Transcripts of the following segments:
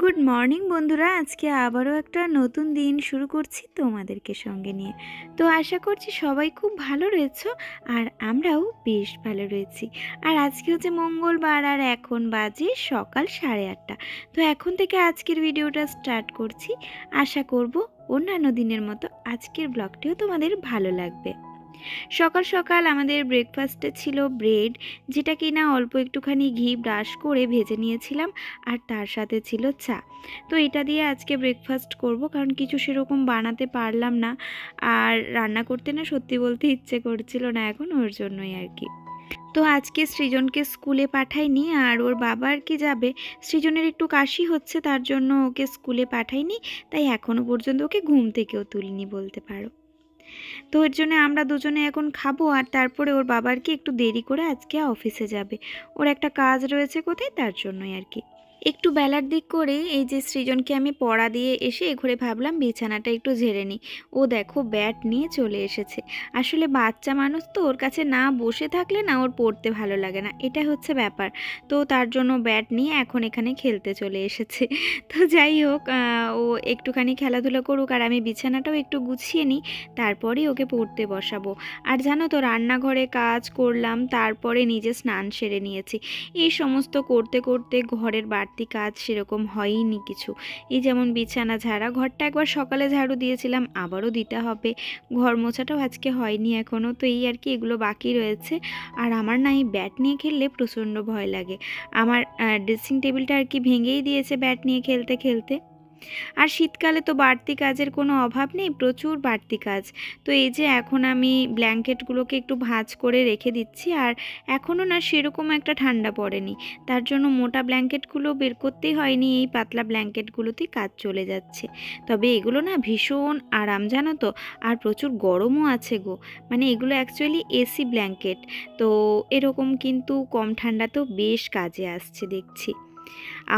Good morning বন্ধুরা, আজকে আবারও একটা নতুন দিন শুরু করছি তোমাদেরকে সঙ্গে নিয়ে। তো আশা করছি সবাই খুব ভালো রয়েছো আর আমরাও বেশ ভালো রয়েছি। আর আজকে হচ্ছে মঙ্গলবার আর এখন বাজে সকাল 8:30। তো এখন থেকে আজকের ভিডিওটা স্টার্ট করছি। আশা করব অন্যান্য দিনের মতো আজকের ব্লগটিও তোমাদের ভালো লাগবে। সকাল সকাল আমাদের ব্রেকফাস্টে ছিল ব্রেড, যেটা কিনা অল্প একটুখানি ঘি ব্রাশ করে ভেজে নিয়েছিলাম, আর তার সাথে ছিল চা। তো এটা দিয়ে আজকে ব্রেকফাস্ট করব, কারণ কিছু সেরকম বানাতে পারলাম না, আর রান্না করতে না সত্যি বলতে ইচ্ছে করছিল না এখন, ওর জন্যই আর কি। তো আজকে সৃজনকে স্কুলে পাঠাইনি, আর ওর বাবা আর কি যাবে। সৃজনের একটু কাশি হচ্ছে, তার জন্য ওকে স্কুলে পাঠাইনি, তাই এখনও পর্যন্ত ওকে ঘুম থেকেও তুলিনি বলতে পারো। তো এর জন্য আমরা দুজনে এখন খাবো, আর তারপরে ওর বাবার কি একটু দেরি করে আজকে অফিসে যাবে, ওর একটা কাজ রয়েছে কোথায়, তার জন্যই আর কি। একটু বেলার দিক করে এই যে সৃজনকে আমি পড়া দিয়ে এসে এ ঘরে ভাবলাম বিছানাটা একটু ঝেড়ে নিই। ও দেখো ব্যাট নিয়ে চলে এসেছে। আসলে বাচ্চা মানুষ তো, ওর কাছে না বসে থাকলে না ওর পড়তে ভালো লাগে না, এটা হচ্ছে ব্যাপার। তো তার জন্য ব্যাট নিয়ে এখন এখানে খেলতে চলে এসেছে। তো যাই হোক, ও একটুখানি খেলাধুলা করুক, আর আমি বিছানাটাও একটু গুছিয়ে নিই, তারপরেই ওকে পড়তে বসাবো। আর জানো তো, রান্নাঘরে কাজ করলাম, তারপরে নিজে স্নান সেরে নিয়েছি। এই সমস্ত করতে করতে ঘরের বাড়তি কাজ সেরকম হয়ইনি কিছু। এই যেমন বিছানা ঝাড়া, ঘরটা একবার সকালে ঝাড়ু দিয়েছিলাম, আবারও দিতে হবে। ঘর মোছাটাও আজকে হয়নি এখনও, তো এই আর কি, এগুলো বাকি রয়েছে। আর আমার না এই ব্যাট নিয়ে খেললে প্রচণ্ড ভয় লাগে। আমার ড্রেসিং টেবিলটা আর কি ভেঙেই দিয়েছে ব্যাট নিয়ে খেলতে খেলতে। আর শীতকালে তো বাড়তি কাজের কোনো অভাব নেই, প্রচুর বাড়তি কাজ। তো এই যে এখন আমি ব্ল্যাঙ্কেটগুলোকে একটু ভাঁজ করে রেখে দিচ্ছি, আর এখনও না সেরকম একটা ঠান্ডা পড়েনি, তার জন্য মোটা ব্ল্যাঙ্কেটগুলো বের করতেই হয়নি, এই পাতলা ব্ল্যাঙ্কেটগুলোতেই কাজ চলে যাচ্ছে। তবে এগুলো না ভীষণ আরাম জানো তো, আর প্রচুর গরমও আছে গো। মানে এগুলো অ্যাকচুয়ালি এসি ব্ল্যাঙ্কেট, তো এরকম কিন্তু কম ঠান্ডাতেও বেশ কাজে আসছে দেখছি।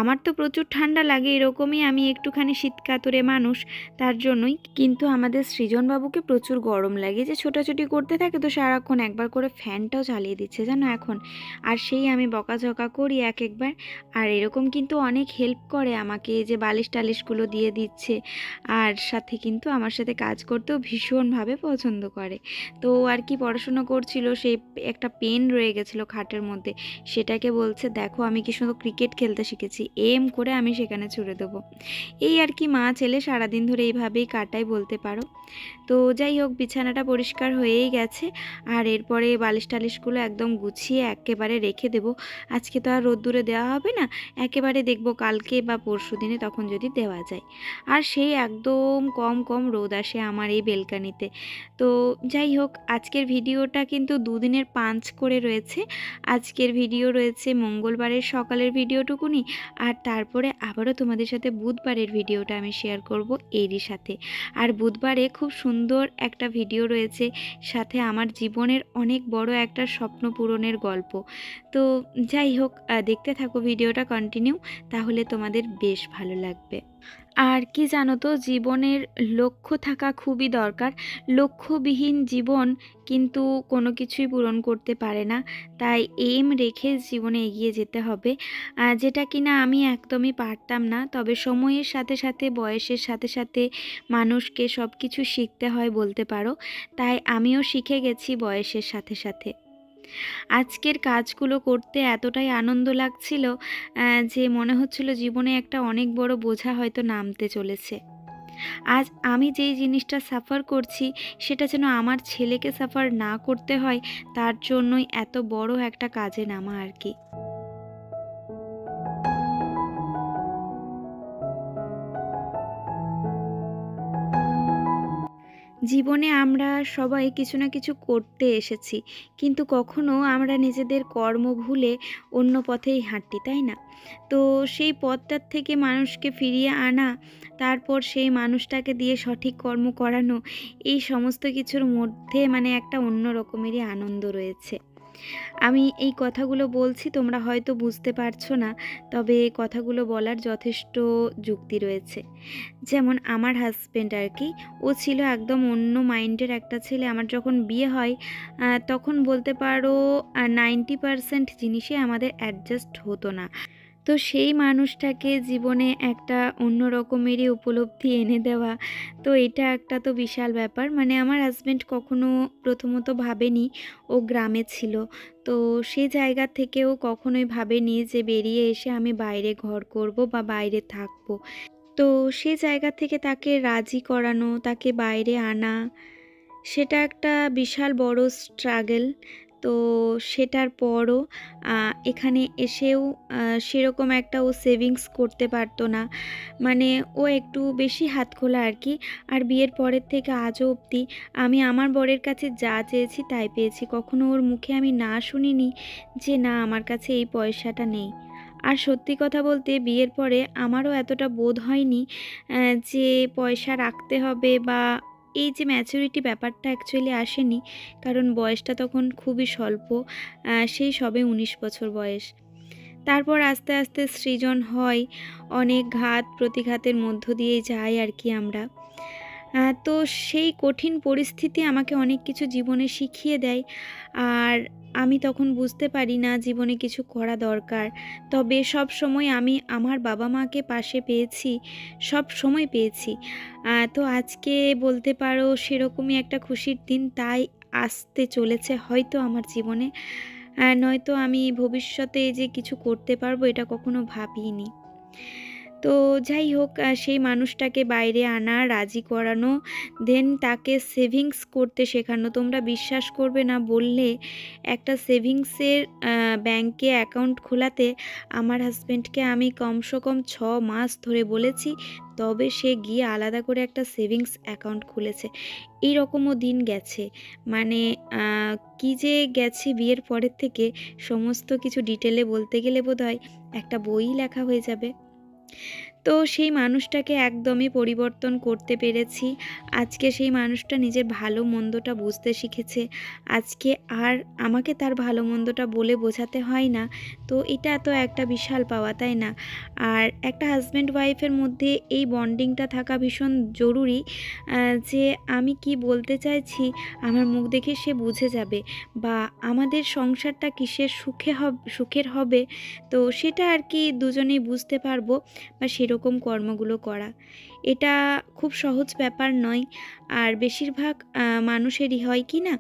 আমার তো প্রচুর ঠান্ডা লাগে, এরকমই আমি একটুখানি শীতকাতরে মানুষ, তার জন্যই। কিন্তু আমাদের সৃজনবাবুকে প্রচুর গরম লাগে, যে ছোটাছুটি করতে থাকে তো সারাক্ষণ একবার করে ফ্যানটাও চালিয়ে দিচ্ছে জানো এখন। আর সেই আমি বকাঝকা করি এক একবার, আর এরকম কিন্তু অনেক হেল্প করে আমাকে, যে বালিশ টালিশগুলো দিয়ে দিচ্ছে, আর সাথে কিন্তু আমার সাথে কাজ করতেও ভীষণভাবে পছন্দ করে। তো আর কি পড়াশুনো করছিল, সেই একটা পেন রয়ে গেছিলো খাটের মধ্যে, সেটাকে বলছে দেখো আমি কি সুন্দর ক্রিকেট খেলতে শিখেছি, এম করে আমি সেখানে ছুড়ে দেবো। এই আর কি, মা ছেলে সারাদিন ধরে এইভাবেই কাটাই বলতে পারো। তো যাই হোক, বিছানাটা পরিষ্কার হয়েই গেছে, আর এরপরে বালিশ টালিশগুলো একদম গুছিয়ে একেবারে রেখে দেব। আজকে তো আর রোদ্দুরে দেওয়া হবে না, একেবারে দেখবো কালকে বা পরশু দিনে তখন যদি দেওয়া যায়। আর সেই একদম কম কম রোদ আসে আমার এই বেলকানিতে। তো যাই হোক, আজকের ভিডিওটা কিন্তু দুদিনের পাঞ্চ করে রয়েছে। আজকের ভিডিও রয়েছে মঙ্গলবারের সকালের ভিডিওটুকুনি, আর তারপরে আবারও তোমাদের সাথে বুধবারের ভিডিওটা আমি শেয়ার করব এরই সাথে। আর বুধবারে খুব সুন্দর একটা ভিডিও রয়েছে, সাথে আমার জীবনের অনেক বড় একটা স্বপ্ন পূরণের গল্প। তো যাই হোক, দেখতে থাকো ভিডিওটা কন্টিনিউ, তাহলে তোমাদের বেশ ভালো লাগবে। আর কি জানো তো, জীবনের লক্ষ্য থাকা খুবই দরকার। লক্ষ্যবিহীন জীবন কিন্তু কোনো কিছুই পূরণ করতে পারে না, তাই এম রেখে জীবনে এগিয়ে যেতে হবে, যেটা কিনা আমি একদমই পারতাম না। তবে সময়ের সাথে সাথে, বয়সের সাথে সাথে মানুষকে সব কিছু শিখতে হয় বলতে পারো, তাই আমিও শিখে গেছি বয়সের সাথে সাথে। আজকের কাজগুলো করতে এতটাই আনন্দ লাগছিল, যে মনে হচ্ছিল জীবনে একটা অনেক বড় বোঝা হয়তো নামতে চলেছে। আজ আমি যেই জিনিসটা সাফার করছি, সেটা যেন আমার ছেলেকে সাফার না করতে হয়, তার জন্যই এত বড় একটা কাজে নামা আর কি। জীবনে আমরা সবাই কিছু না কিছু করতে এসেছি, কিন্তু কখনো আমরা নিজেদের কর্ম ভুলে অন্য পথেই হাঁটি, তাই না? তো সেই পথটার থেকে মানুষকে ফিরিয়ে আনা, তারপর সেই মানুষটাকে দিয়ে সঠিক কর্ম করানো, এই সমস্ত কিছুর মধ্যে মানে একটা অন্য রকমেরই আনন্দ রয়েছে। আমি এই কথাগুলো বলছি, তোমরা হয়তো বুঝতে পারছো না, তবে কথাগুলো বলার যথেষ্ট যুক্তি রয়েছে। যেমন আমার হাজব্যান্ড আর কি, ও ছিল একদম অন্য মাইন্ডের একটা ছেলে। আমার যখন বিয়ে হয় তখন বলতে পারো 90% জিনিসই আমাদের অ্যাডজাস্ট হতো না। তো সেই মানুষটাকে জীবনে একটা অন্য রকমেরই উপলব্ধি এনে দেওয়া, তো এটা একটা তো বিশাল ব্যাপার। মানে আমার হাসব্যান্ড কখনো প্রথমত ভাবেনি ও গ্রামে ছিল। তো সেই জায়গা থেকেও কখনোই ভাবেনি যে বেরিয়ে এসে আমি বাইরে ঘর করব বা বাইরে থাকবো। তো সে জায়গা থেকে তাকে রাজি করানো, তাকে বাইরে আনা, সেটা একটা বিশাল বড় স্ট্রাগল। তো সেটার পরও এখানে এসেও সেরকম একটা ও সেভিংস করতে পারতো না। মানে ও একটু বেশি হাতখোলা আর কি। আর বিয়ের পরের থেকে আজও অবধি আমি আমার বরের কাছে যা চেয়েছি তাই পেয়েছি। কখনো ওর মুখে আমি না শুনিনি যে না আমার কাছে এই পয়সাটা নেই। আর সত্যি কথা বলতে বিয়ের পরে আমারও এতটা বোধ হয়নি যে পয়সা রাখতে হবে, বা এই যে ম্যাচুরিটি ব্যাপারটা অ্যাকচুয়ালি আসেনি। কারণ বয়সটা তখন খুবই স্বল্প, সেই সবে ১৯ বছর বয়স। তারপর আস্তে আস্তে সৃজন হয়, অনেক ঘাত প্রতিঘাতের মধ্য দিয়ে যাই আর কি আমরা। তো সেই কঠিন পরিস্থিতি আমাকে অনেক কিছু জীবনে শিখিয়ে দেয়। আর আমি তখন বুঝতে পারি না জীবনে কিছু করা দরকার। তবে সবসময় আমি আমার বাবা-মাকে পাশে পেয়েছি, সবসময় পেয়েছি। তো আজকে বলতে পারো সেরকমই একটা খুশির দিন তাই আসতে চলেছে হয়তো আমার জীবনে। নয়তো আমি ভবিষ্যতে যে কিছু করতে পারবো এটা কখনো ভাবিনি। তো যাই হোক, সেই মানুষটাকে বাইরে আনা, রাজি করানো, দেন তাকে সেভিংস করতে শেখানো। তোমরা বিশ্বাস করবে না, বললে একটা সেভিংসের ব্যাংকে অ্যাকাউন্ট খোলাতে আমার হাসব্যান্ডকে আমি কমসে কম ৬ মাস ধরে বলেছি, তবে সে গিয়ে আলাদা করে একটা সেভিংস অ্যাকাউন্ট খুলেছে। এইরকমও দিন গেছে। মানে কী যে গেছে বিয়ের পরের থেকে, সমস্ত কিছু ডিটেলে বলতে গেলে বোধহয় একটা বইই লেখা হয়ে যাবে। তো সেই মানুষটাকে একদমই পরিবর্তন করতে পেরেছি। আজকে সেই মানুষটা নিজের ভালো মন্দটা বুঝতে শিখেছে। আজকে আর আমাকে তার ভালো মন্দটা বলে বোঝাতে হয় না। তো এটা তো একটা বিশাল পাওয়া, তাই না? আর একটা হাসব্যান্ড ওয়াইফের মধ্যে এই বন্ডিংটা থাকা ভীষণ জরুরি, যে আমি কি বলতে চাইছি আমার মুখ দেখে সে বুঝে যাবে, বা আমাদের সংসারটা কিসের সুখের হবে, তো সেটা আর কি দুজনেই বুঝতে পারবো, বা সেরকম কর্মগুলো করা। এটা খুব সহজ ব্যাপার নয়। আর বেশিরভাগ মানুষেরই হয় কি না,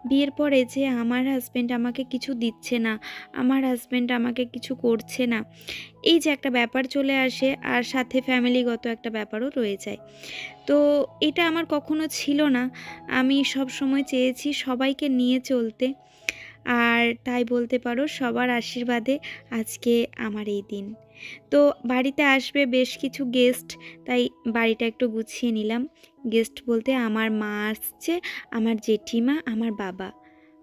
বিয়ের পরে যে আমার হাসব্যান্ড আমাকে কিছু দিচ্ছে না, আমার হাসব্যান্ড আমাকে কিছু করছে না, এই যে একটা ব্যাপার চলে আসে, আর সাথে ফ্যামিলিগত একটা ব্যাপারও রয়ে যায়। তো এটা আমার কখনো ছিল না। আমি সব সময় চেয়েছি সবাইকে নিয়ে চলতে। আর তাই বলতে পারো সবার আশীর্বাদে আজকে আমার এই দিন। তো বাড়িতে আসবে বেশ কিছু গেস্ট, তাই বাড়িটা একটু গুছিয়ে নিলাম। গেস্ট বলতে আমার মা আসছে, আমার জেঠিমা, আমার বাবা,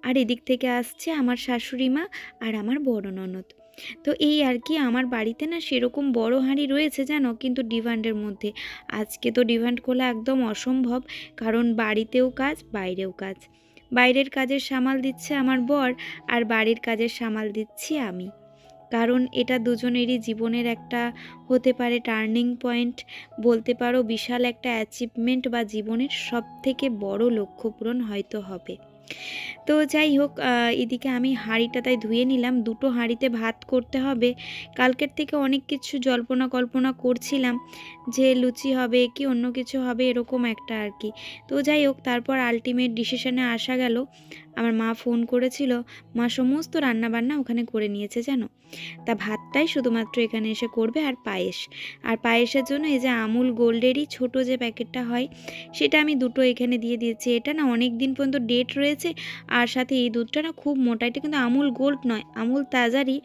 আর এদিক থেকে আসছে আমার শাশুড়ি মা আর আমার বড় ননদ। তো এই আর কি, আমার বাড়িতে না সেরকম বড় হাঁড়ি রয়েছে জানো, কিন্তু ডিভান্ডের মধ্যে। আজকে তো ডিভান্ড খোলা একদম অসম্ভব, কারণ বাড়িতেও কাজ, বাইরেও কাজ। বাইরের কাজের সামাল দিচ্ছে আমার বর, আর বাড়ির কাজের সামাল দিচ্ছি আমি। কারণ এটা দুজনেরই জীবনের একটা হতে পারে টার্নিং পয়েন্ট, বলতে পারো বিশাল একটা অ্যাচিভমেন্ট, বা জীবনের সবথেকে বড় লক্ষ্য পূরণ হয়তো হবে। তো যাই হোক, এদিকে আমি হাঁড়িটা তাই ধুয়ে নিলাম। ২টো হাঁড়িতে ভাত করতে হবে। কালকের থেকে অনেক কিছু জল্পনা কল্পনা করছিলাম যে লুচি হবে কি অন্য কিছু হবে, এরকম একটা আর কি। তো যাই হোক, তারপর আল্টিমেট ডিসিশনে আসা গেল। আমার মা ফোন করেছিল, মা সমস্ত রান্নাবান্না ওখানে করে নিয়েছে জানো। তা ভাতটাই শুধুমাত্র এখানে এসে করবে, আর পায়েস। আর পায়েসের জন্য এই যে আমুল গোল্ডেরই ছোট যে প্যাকেটটা হয়, সেটা আমি ২টো এখানে দিয়ে দিয়েছি। এটা না অনেক দিন পর্যন্ত ডেট রয়েছে, আর সাথে এই দুধটা না খুব মোটা। এটা কিন্তু আমুল গোল্ড নয়, আমুল তাজারই।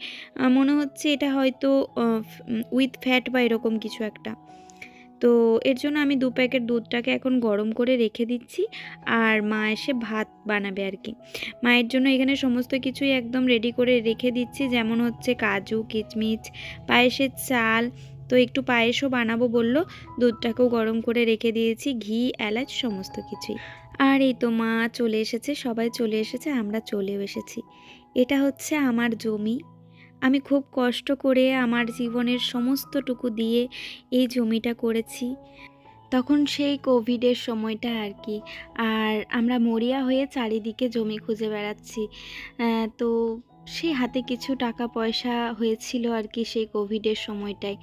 মনে হচ্ছে এটা হয়তো উইথ ফ্যাট বা এরকম কিছু একটা। তো এর জন্য আমি ২ প্যাকেট দুধটাকে এখন গরম করে রেখে দিচ্ছি, আর মা এসে ভাত বানাবে আর কি। মায়ের জন্য এখানে সমস্ত কিছুই একদম রেডি করে রেখে দিচ্ছি, যেমন হচ্ছে কাজু, কিচমিচ, পায়েসের চাল। তো একটু পায়েসও বানাবো বললো, দুধটাকেও গরম করে রেখে দিয়েছি, ঘি, এলাচ সমস্ত কিছুই। আর এই তো মা চলে এসেছে, সবাই চলে এসেছে, আমরা চলেও এসেছি। এটা হচ্ছে আমার জমি। আমি খুব কষ্ট করে আমার জীবনের সমস্তটুকু দিয়ে এই জমিটা করেছি। তখন সেই কোভিডের সময়টা আর কি। আর আমরা মরিয়া হয়ে চারিদিকে জমি খুঁজে বেড়াচ্ছি। তো সেই হাতে কিছু টাকা পয়সা হয়েছিল আর কি সেই কোভিডের সময়টায়।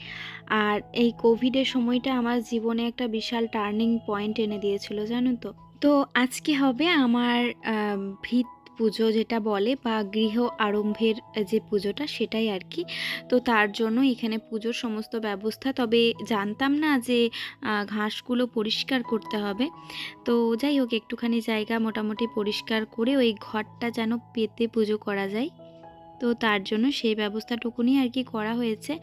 আর এই কোভিডের সময়টা আমার জীবনে একটা বিশাল টার্নিং পয়েন্ট এনে দিয়েছিল, জানো তো। তো আজকে হবে আমার ভিত পুজো যেটা বলে, বা গৃহ আরম্ভের যে পুজোটা সেটাই আর কি। তো তার জন্য এখানে পুজোর সমস্ত ব্যবস্থা, তবে জানতাম না যে ঘাসগুলো পরিষ্কার করতে হবে। তো যাই হোক, একটুখানি জায়গা মোটামুটি পরিষ্কার করে ওই ঘরটা যেন পেতে পুজো করা যায়, তো তার জন্য সেই ব্যবস্থাটুকুনি আর কি করা হয়েছে।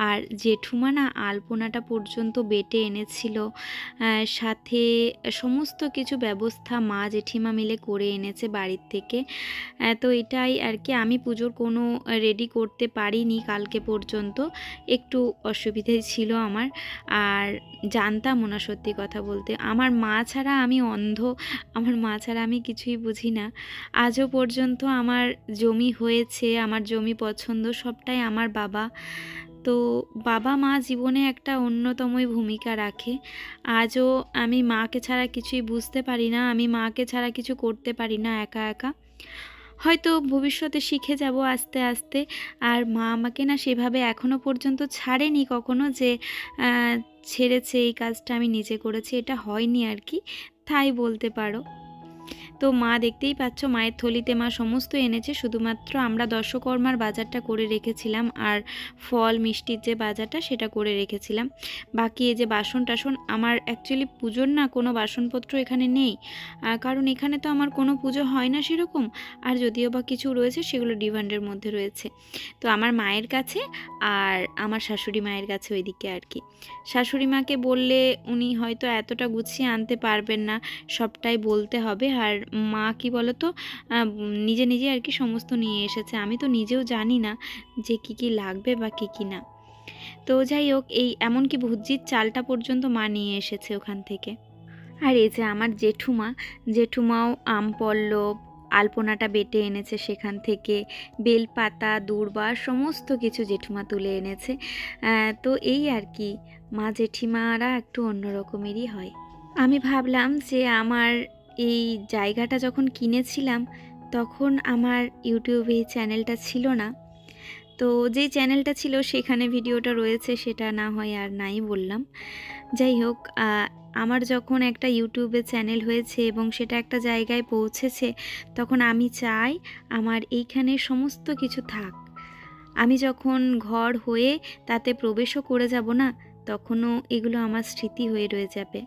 আর জেঠুমা না আলপনাটা পর্যন্ত বেটে এনেছিল, সাথে সমস্ত কিছু ব্যবস্থা মা জেঠিমা মিলে করে এনেছে বাড়ির থেকে। তো এটাই আর কি, আমি পুজোর কোনো রেডি করতে পারিনি কালকে পর্যন্ত, একটু অসুবিধাই ছিল আমার। আর জানতামও না সত্যি কথা বলতে, আমার মা ছাড়া আমি অন্ধ, আমার মা ছাড়া আমি কিছুই বুঝি না। আজও পর্যন্ত আমার জমি হয়েছে, আমার জমি পছন্দ সবটাই আমার বাবা। তো বাবা মা জীবনে একটা অন্যতমই ভূমিকা রাখে। আজও আমি মাকে ছাড়া কিছুই বুঝতে পারি না, আমি মাকে ছাড়া কিছু করতে পারি না একা একা। হয়তো ভবিষ্যতে শিখে যাব আস্তে আস্তে। আর মা আমাকে না সেভাবে এখনও পর্যন্ত ছাড়েনি কখনো যে ছেড়েছে এই কাজটা আমি নিজে করেছি, এটা হয়নি আর কি, তাই বলতে পারো। তো মা দেখতেই পাচ্ছ মায়ের থলিতে মা সমস্ত এনেছে, শুধুমাত্র আমরা দশকর্মার বাজারটা করে রেখেছিলাম আর ফল মিষ্টির যে বাজারটা সেটা করে রেখেছিলাম। বাকি এই যে বাসন টাসন, আমার অ্যাকচুয়ালি পুজোর না কোনো বাসনপত্র এখানে নেই, কারণ এখানে তো আমার কোনো পুজো হয় না সেরকম। আর যদিও বা কিছু রয়েছে সেগুলো ডিমান্ডের মধ্যে রয়েছে, তো আমার মায়ের কাছে আর আমার শাশুড়ি মায়ের কাছে ওইদিকে আর কি। শাশুড়ি মাকে বললে উনি হয়তো এতটা গুছিয়ে আনতে পারবেন না, সবটাই বলতে হবে। আর মা কি বলো তো, নিজে নিজে আর কি সমস্ত নিয়ে এসেছে, আমি তো নিজেও জানি না যে কি কি লাগবে বা কি কি না। তো যাই হোক, এই এমনকি ভুজির চালটা পর্যন্ত মা নিয়ে এসেছে ওখান থেকে। আর এই যে আমার জেঠুমাও আম পল্লব আলপনাটা বেটে এনেছে সেখান থেকে, বেলপাতা দূর্বা সমস্ত কিছু জেঠুমা তুলে এনেছে। তো এই আর কি, মা জেঠিমারা একটু অন্যরকমেরই হয়। আমি ভাবলাম যে আমার এই জায়গাটা যখন কিনেছিলাম তখন আমার ইউটিউবে এই চ্যানেলটা ছিল না, তো যেই চ্যানেলটা ছিল সেখানে ভিডিওটা রয়েছে, সেটা না হয় আর নাই বললাম। যাই হোক, আমার যখন একটা ইউটিউবে চ্যানেল হয়েছে এবং সেটা একটা জায়গায় পৌঁছেছে, তখন আমি চাই আমার এইখানে সমস্ত কিছু থাক। আমি যখন ঘর হয়ে তাতে প্রবেশও করে যাব না, তখনও এগুলো আমার স্মৃতি হয়ে রয়ে যাবে।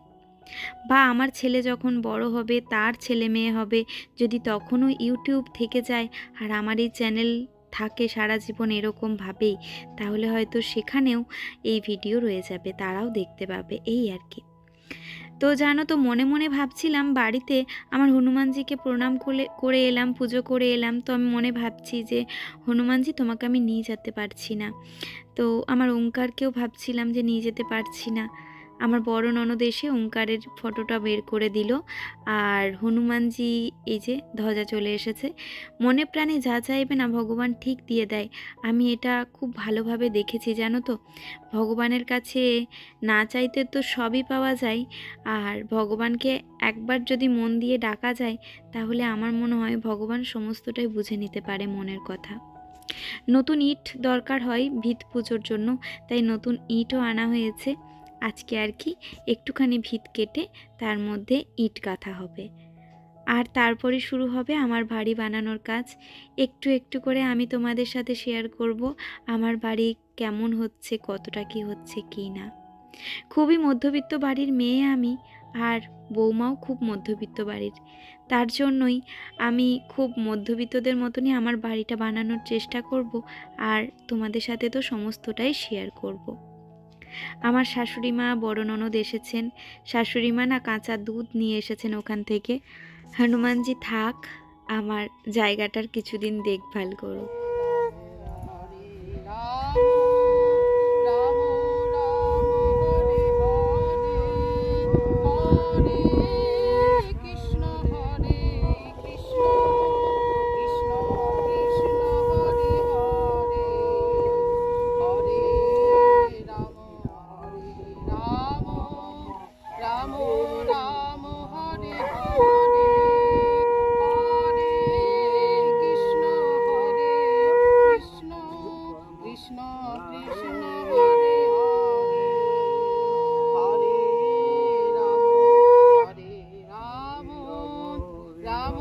বা আমার ছেলে যখন বড় হবে, তার ছেলে মেয়ে হবে, যদি তখনও ইউটিউব থেকে যায় আর আমার এই চ্যানেল থাকে সারা জীবন এরকমভাবেই, তাহলে হয়তো সেখানেও এই ভিডিও রয়ে যাবে, তারাও দেখতে পাবে, এই আর কি। তো জানো তো, মনে মনে ভাবছিলাম বাড়িতে আমার হনুমানজিকে প্রণাম করে এলাম, পুজো করে এলাম, তো আমি মনে ভাবছি যে হনুমানজি তোমাকে আমি নিয়ে যেতে পারছি না। তো আমার ওঙ্কারকেও ভাবছিলাম যে নিয়ে যেতে পারছি না। আমার বড় ননদ এসে ওঙ্কারের ফটোটা বের করে দিল, আর হনুমানজি এই যে ধ্বজা চলে এসেছে। মনে প্রাণে যা চাইবে না ভগবান ঠিক দিয়ে দেয়, আমি এটা খুব ভালোভাবে দেখেছি, জানো তো। ভগবানের কাছে না চাইতে তো সবই পাওয়া যায়, আর ভগবানকে একবার যদি মন দিয়ে ডাকা যায়, তাহলে আমার মনে হয় ভগবান সমস্তটাই বুঝে নিতে পারে মনের কথা। নতুন ইট দরকার হয় ভিত পুজোর জন্য, তাই নতুন ইটও আনা হয়েছে আজকে আর কি। একটুখানি ভিত কেটে তার মধ্যে ইট গাঁথা হবে, আর তারপরে শুরু হবে আমার বাড়ি বানানোর কাজ। একটু একটু করে আমি তোমাদের সাথে শেয়ার করব আমার বাড়ি কেমন হচ্ছে, কতটা কি হচ্ছে কি না। খুবই মধ্যবিত্ত বাড়ির মেয়ে আমি, আর বৌমাও খুব মধ্যবিত্ত বাড়ির, তার জন্যই আমি খুব মধ্যবিত্তদের মতনই আমার বাড়িটা বানানোর চেষ্টা করব, আর তোমাদের সাথে তো সমস্তটাই শেয়ার করব। আমার শাশুড়ি মা বড় ননদ এসেছেন, শাশুড়ি মা না কাঁচা দুধ নিয়ে এসেছেন ওখান থেকে। হনুমানজি থাক, আমার জায়গাটার কিছুদিন দেখভাল করুক। কৃষ্ণ হরে হরে হরে রাম রাম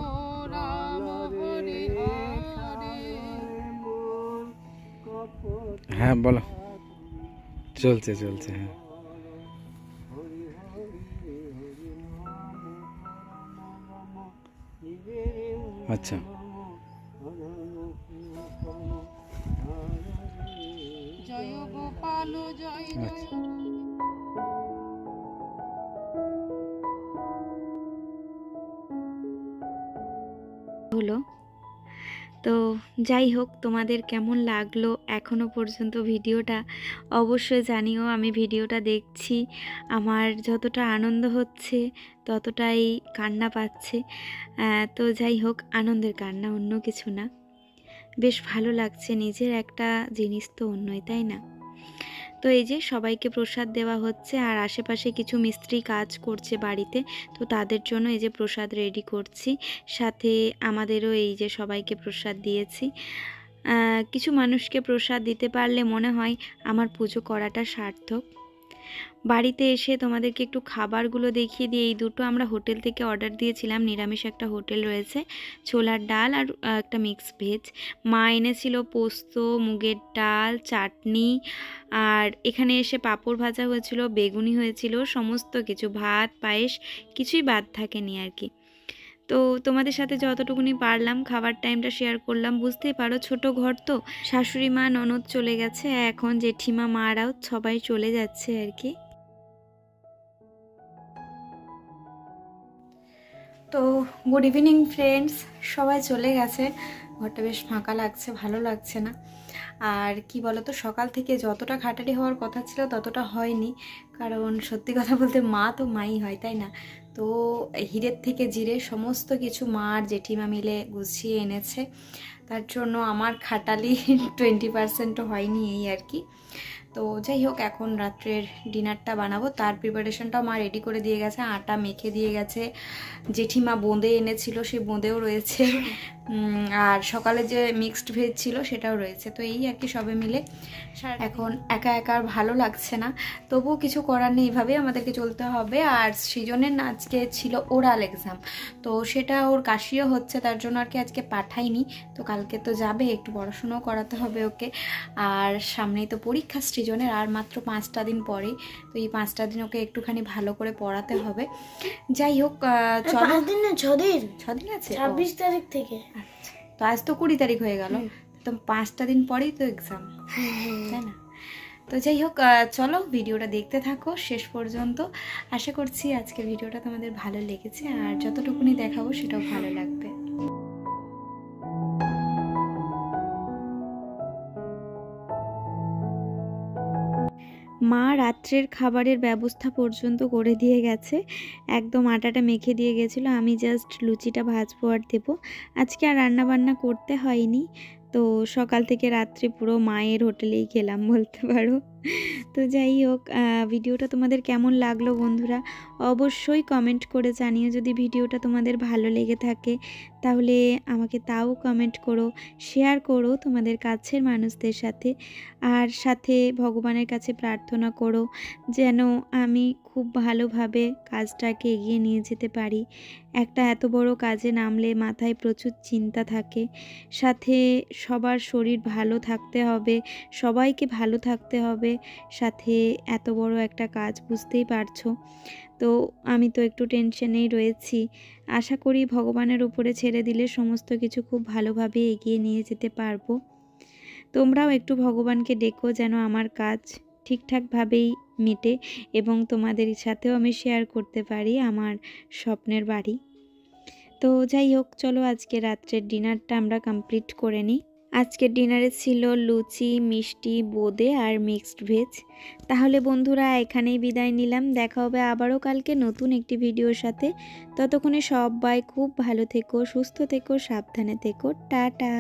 রাম হরে হরে। হ্যাঁ বলো, চলছে চলছে। হ্যাঁ আচ্ছা, জয় গোপাল জয় জয়। আচ্ছা। হলো। তো যাই হোক, তোমাদের কেমন লাগলো এখনো পর্যন্ত ভিডিওটা অবশ্যই জানিও। আমি ভিডিওটা দেখছি, আমার যতটা আনন্দ হচ্ছে ততটাই কান্না পাচ্ছে। তো যাই হোক, আনন্দের কান্না, অন্য কিছু না। বেশ ভালো লাগছে, নিজের একটা জিনিস তো অন্যই, তাই না? তো এই যে সবাইকে প্রসাদ দেওয়া হচ্ছে, আর আশেপাশে কিছু মিস্ত্রি কাজ করছে বাড়িতে, তো তাদের জন্য এই যে প্রসাদ রেডি করছি। সাথে আমাদেরও এই যে সবাইকে প্রসাদ দিয়েছি। কিছু মানুষকে প্রসাদ দিতে পারলে মনে হয় আমার পুজো করাটা সার্থক। বাড়িতে এসে তোমাদেরকে একটু খাবারগুলো দেখিয়ে দিই। এই দুটো আমরা হোটেল থেকে অর্ডার দিয়েছিলাম, নিরামিষ একটা হোটেল রয়েছে, ছোলার ডাল আর একটা মিক্স ভেজ। মা এনেছিল পোস্ত, মুগের ডাল, চাটনি, আর এখানে এসে পাঁপড় ভাজা হয়েছিল, বেগুনি হয়েছিল, সমস্ত কিছু, ভাত পায়েস, কিছুই বাদ থাকেনি আর কি। তো তোমাদের সাথে যতটুকুনি পারলাম খাবার টাইমটা শেয়ার করলাম। বুঝতেই পারো, ছোট ঘর তো, শাশুড়ি মা ননদ চলে গেছে, এখন জেঠিমা মারাও সবাই চলে যাচ্ছে আর কি। তো গুড ইভিনিং ফ্রেন্ডস, সবাই চলে গেছে, ঘরটা বেশ ফাঁকা লাগছে, ভালো লাগছে না। আর কি বলতো, সকাল থেকে যতটা খাটালি হওয়ার কথা ছিল ততটা হয়নি, কারণ সত্যি কথা বলতে মা তো মাই হয়, তাই না? তো হিরের থেকে জিরে সমস্ত কিছু মা আর জেঠিমা মিলে গুছিয়ে এনেছে, তার জন্য আমার খাটালি 20%ও হয়নি, এই আর কি। তো যাই হোক, এখন রাত্রের ডিনারটা বানাবো, তার প্রিপারেশনটাও মা রেডি করে দিয়ে গেছে, আটা মেখে দিয়ে গেছে, জেঠিমা বোঁদে এনেছিল, সেই বোঁদেও রয়েছে, আর সকালে যে মিক্সড ভেজ ছিল সেটাও রয়েছে। তো এই আর কি, সবে মিলে এখন একা একা আর ভালো লাগছে না, তবুও কিছু করার নেই, এইভাবেই আমাদেরকে চলতে হবে। আর সৃজনের না আজকে ছিল ওরাল এক্সাম, তো সেটা ওর কাশিও হচ্ছে, তার জন্য আর কি আজকে পাঠাইনি। তো কালকে তো যাবে, একটু পড়াশোনাও করাতে হবে ওকে, আর সামনেই তো পরীক্ষা সৃজনের, আর মাত্র 5টা দিন পরেই। তো এই 5টা দিন ওকে একটুখানি ভালো করে পড়াতে হবে। যাই হোক, চলো। 5 দিন না, 6 দিন। 6 দিন আছে, 26 তারিখ থেকে। আচ্ছা, তো আজ তো 20 তারিখ হয়ে গেল, তো 5টা দিন পরেই তো এক্সাম, তাই না? তো যাই হোক, চলো ভিডিওটা দেখতে থাকো শেষ পর্যন্ত। আশা করছি আজকে ভিডিওটা তোমাদের ভালো লেগেছে, আর যতটুকুনি দেখাবো সেটাও ভালো লাগবে। মা রাত্রের খাবারের ব্যবস্থা পর্যন্ত করে দিয়ে গেছে, একদম আটাটা মেখে দিয়ে গেছিলো, আমি জাস্ট লুচিটা ভাজবো আর দেবো। আজকে আর রান্না বান্না করতে হয়নি, তো সকাল থেকে রাত্রে পুরো মায়ের হোটেলেই খেলাম বলতে পারো। তো যাই হোক, ভিডিওটা তোমাদের কেমন লাগলো বন্ধুরা অবশ্যই কমেন্ট করে জানিও। যদি ভিডিওটা তোমাদের ভালো লেগে থাকে তাহলে আমাকে তাও কমেন্ট করো, শেয়ার করো তোমাদের কাছের মানুষদের সাথে, আর সাথে ভগবানের কাছে প্রার্থনা করো যেন আমি খুব ভালোভাবে কাজটাকে এগিয়ে নিয়ে যেতে পারি। একটা এত বড় কাজে নামলে মাথায় প্রচুর চিন্তা থাকে, সাথে সবার শরীর ভালো থাকতে হবে, সবাইকে ভালো থাকতে হবে, সাথে এত বড় একটা কাজ, বুঝতেই পারছো। তো আমি তো একটু টেনশনেই রয়েছি, আশা করি ভগবানের উপরে ছেড়ে দিলে সমস্ত কিছু খুব ভালোভাবে এগিয়ে নিয়ে যেতে পারবো। তোমরাও একটু ভগবানকে ডেকো যেন আমার কাজ ঠিকঠাকভাবেই মেটে এবং তোমাদের সাথেও আমি শেয়ার করতে পারি আমার স্বপ্নের বাড়ি। তো যাই হোক, চলো আজকে রাত্রের ডিনারটা আমরা কমপ্লিট করে নিই। আজকের ডিনারে ছিল লুচি, মিষ্টি, বোঁদে আর মিক্সড ভেজ। তাহলে বন্ধুরা এখানেই বিদায় নিলাম, দেখা হবে আবারও কালকে নতুন একটি ভিডিওর সাথে। ততক্ষণে সবাই খুব ভালো থেকো, সুস্থ থেকো, সাবধানে থেকো, টাটা।